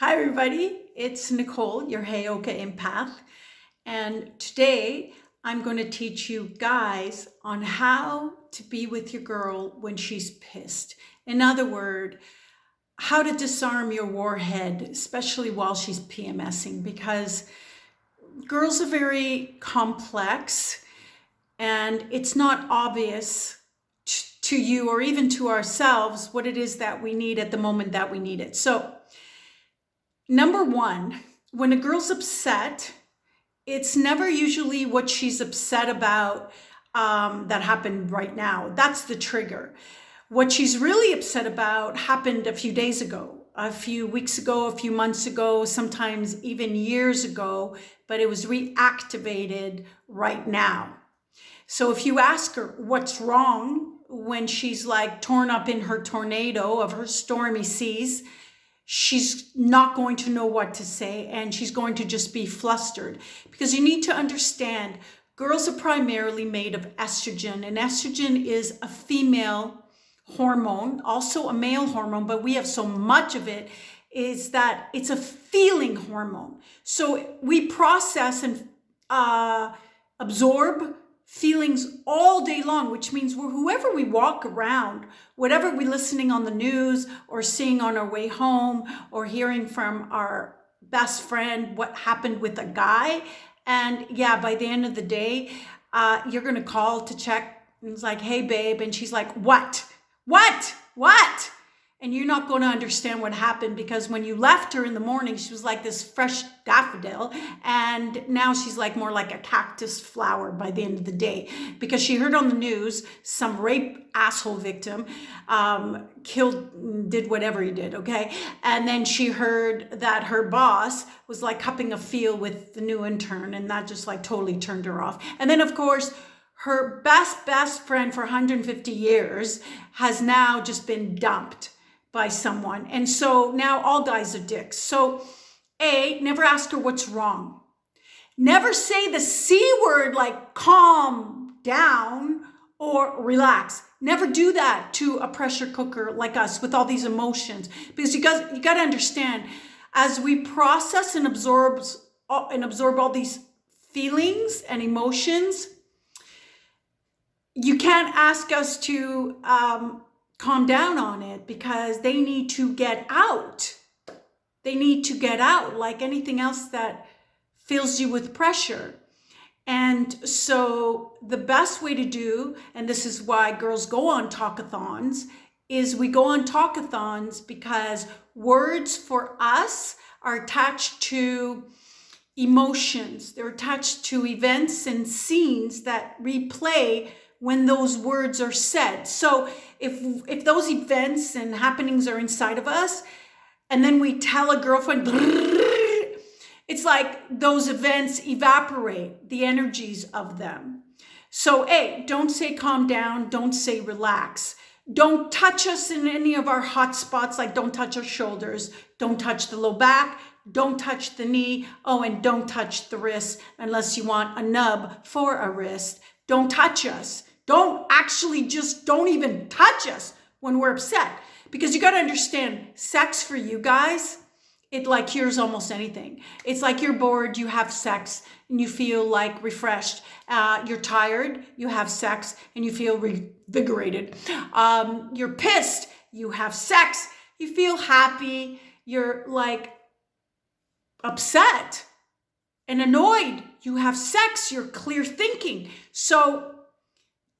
Hi everybody, it's Nicole, your Heyoka Empath, and today I'm going to teach you guys on how to be with your girl when she's pissed. In other words, how to disarm your warhead, especially while she's PMSing, because girls are very complex and it's not obvious to you or even to ourselves what it is that we need at the moment that we need it. So number one, when a girl's upset, it's never usually what she's upset about that happened right now. That's the trigger. What she's really upset about happened a few days ago, a few weeks ago, a few months ago, sometimes even years ago, but it was reactivated right now. So if you ask her what's wrong when she's like torn up in her tornado of her stormy seas, she's not going to know what to say and she's going to just be flustered, because you need to understand girls are primarily made of estrogen, and estrogen is a female hormone, also a male hormone, but we have so much of it is that it's a feeling hormone. So we process and absorb feelings all day long, which means whoever we walk around, whatever we're listening on the news or seeing on our way home or hearing from our best friend what happened with a guy. And yeah, by the end of the day, you're going to call to check. And it's like, hey, babe. And she's like, what? And you're not going to understand what happened, because when you left her in the morning, she was like this fresh daffodil. And now she's like more like a cactus flower by the end of the day, because she heard on the news some rape asshole victim did whatever he did. Okay. And then she heard that her boss was like cupping a feel with the new intern, and that just like totally turned her off. And then of course, her best friend for 150 years has now just been dumped by someone. And so now all guys are dicks. So never ask her what's wrong. Never say the C word like calm down or relax. Never do that to a pressure cooker like us with all these emotions, because you got to understand, as we process and absorb all these feelings and emotions, you can't ask us to calm down on it, because they need to get out. They need to get out like anything else that fills you with pressure. And so the best way to do, and this is why girls go on talkathons, is we go on talkathons because words for us are attached to emotions. They're attached to events and scenes that replay when those words are said. So if those events and happenings are inside of us, and then we tell a girlfriend, it's like those events evaporate the energies of them. So don't say calm down, don't say relax. Don't touch us in any of our hot spots, like don't touch our shoulders, don't touch the low back, don't touch the knee, and don't touch the wrist unless you want a nub for a wrist. Don't touch us. Don't even touch us when we're upset. Because you got to understand, sex for you guys, it like cures almost anything. It's like you're bored, you have sex and you feel like refreshed. You're tired, you have sex and you feel revigorated. You're pissed, you have sex, you feel happy. You're like upset and annoyed, you have sex, you're clear thinking. So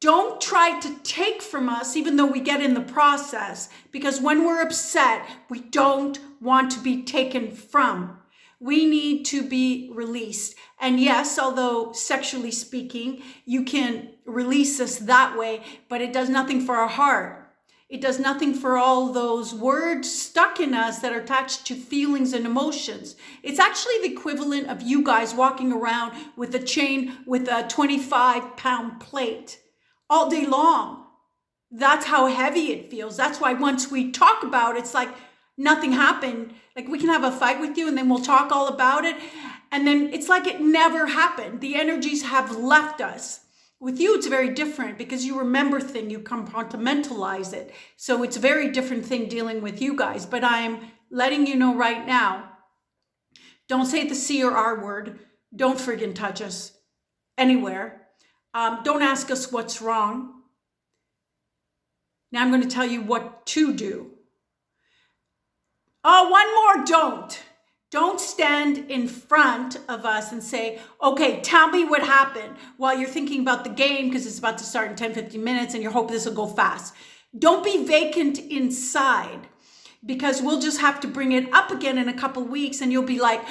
don't try to take from us, even though we get in the process, because when we're upset, we don't want to be taken from. We need to be released. And yes, although sexually speaking, you can release us that way, but it does nothing for our heart. It does nothing for all those words stuck in us that are attached to feelings and emotions. It's actually the equivalent of you guys walking around with a chain with a 25-pound plate all day long. That's how heavy it feels. That's why once we talk about it, it's like nothing happened. Like we can have a fight with you and then we'll talk all about it. And then it's like it never happened. The energies have left us. With you, it's very different because you remember things, you compartmentalize it. So it's a very different thing dealing with you guys. But I'm letting you know right now, Don't say the C or R word. Don't friggin' touch us anywhere. Don't ask us what's wrong. Now I'm going to tell you what to do. Oh, one more don't. Don't stand in front of us and say, okay, tell me what happened while you're thinking about the game because it's about to start in 10, 15 minutes and you hope this will go fast. Don't be vacant inside because we'll just have to bring it up again in a couple weeks and you'll be like,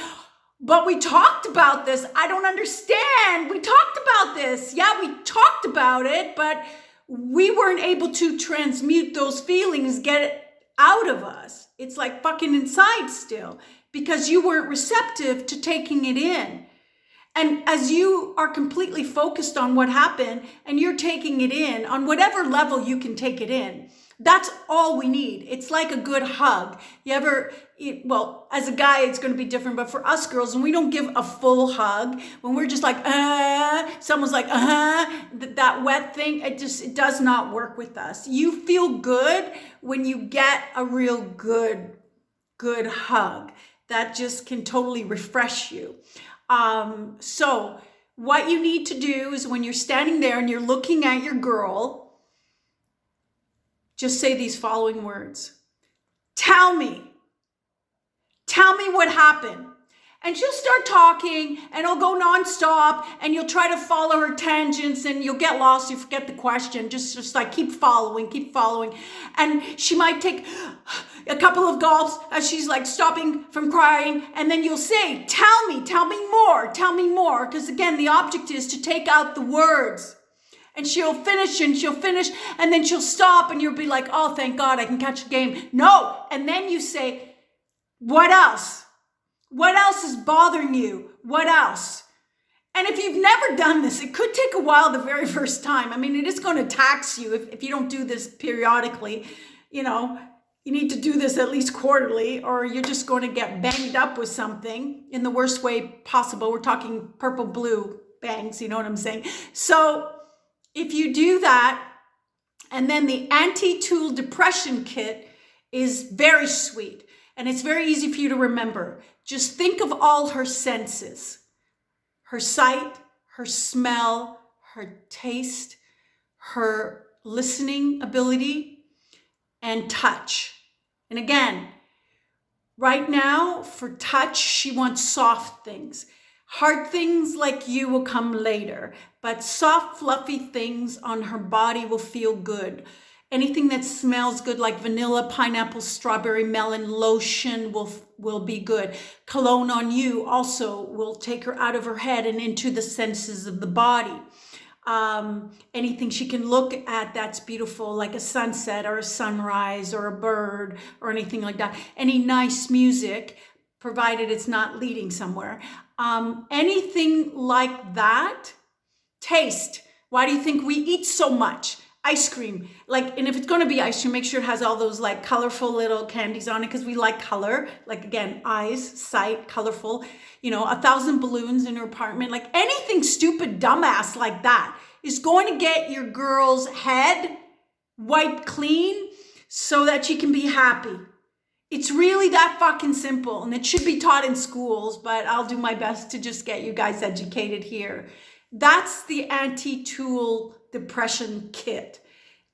but we talked about this. I don't understand. We talked about this. Yeah, we talked about it, but we weren't able to transmute those feelings, get it out of us. It's like fucking inside still because you weren't receptive to taking it in. And as you are completely focused on what happened and you're taking it in on whatever level you can take it in, that's all we need. It's like a good hug. Well, as a guy, it's going to be different, but for us girls, when we don't give a full hug, when we're just like, someone's like, that wet thing, it does not work with us. You feel good when you get a real good hug. That just can totally refresh you. So what you need to do is when you're standing there and you're looking at your girl, just say these following words. Tell me what happened. And she'll start talking and it'll go nonstop and you'll try to follow her tangents and you'll get lost. You forget the question. Just like keep following. And she might take a couple of gulps as she's like stopping from crying. And then you'll say, tell me more. Because again, the object is to take out the words. And she'll finish and then she'll stop and you'll be like, oh, thank God I can catch the game. No. And then you say, what else? What else is bothering you? What else? And if you've never done this, it could take a while the very first time. I mean, it is going to tax you if you don't do this periodically. You need to do this at least quarterly or you're just going to get banged up with something in the worst way possible. We're talking purple, blue bangs, you know what I'm saying? So if you do that, and then the anti-tool depression kit is very sweet and it's very easy for you to remember. Just think of all her senses, her sight, her smell, her taste, her listening ability, and touch. And again, right now for touch, she wants soft things. Hard things like you will come later, but soft, fluffy things on her body will feel good. Anything that smells good like vanilla, pineapple, strawberry, melon, lotion will be good. Cologne on you also will take her out of her head and into the senses of the body. Anything she can look at that's beautiful, like a sunset or a sunrise or a bird or anything like that. Any nice music, provided it's not leading somewhere. Anything like that. Taste. Why do you think we eat so much? Ice cream. And if it's going to be ice cream, make sure it has all those like colorful little candies on it because we like color. Like again, eyes, sight, colorful. 1,000 balloons in your apartment. Like anything stupid, dumbass like that is going to get your girl's head wiped clean so that she can be happy. It's really that fucking simple, and it should be taught in schools, but I'll do my best to just get you guys educated here. That's the anti-tool depression kit.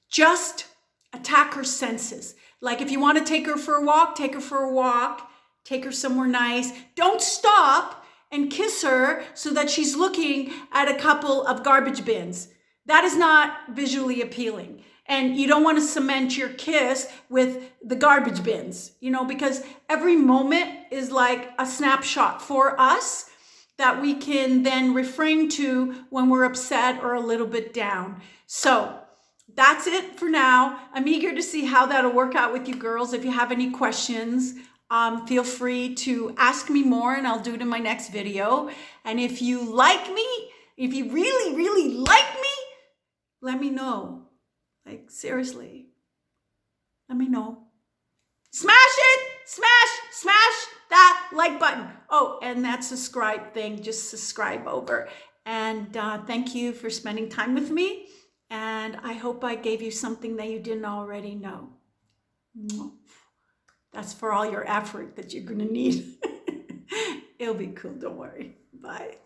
Just attack her senses. Like if you want to take her for a walk, take her for a walk, take her somewhere nice. Don't stop and kiss her so that she's looking at a couple of garbage bins. That is not visually appealing. And you don't want to cement your kiss with the garbage bins, because every moment is like a snapshot for us that we can then refrain to when we're upset or a little bit down. So that's it for now. I'm eager to see how that'll work out with you girls. If you have any questions, feel free to ask me more and I'll do it in my next video. And if you like me, if you really, really like me, let me know. Like, seriously, let me know. Smash it! Smash that like button. Oh, and that subscribe thing, just subscribe over. And thank you for spending time with me. And I hope I gave you something that you didn't already know. That's for all your effort that you're going to need. It'll be cool. Don't worry. Bye.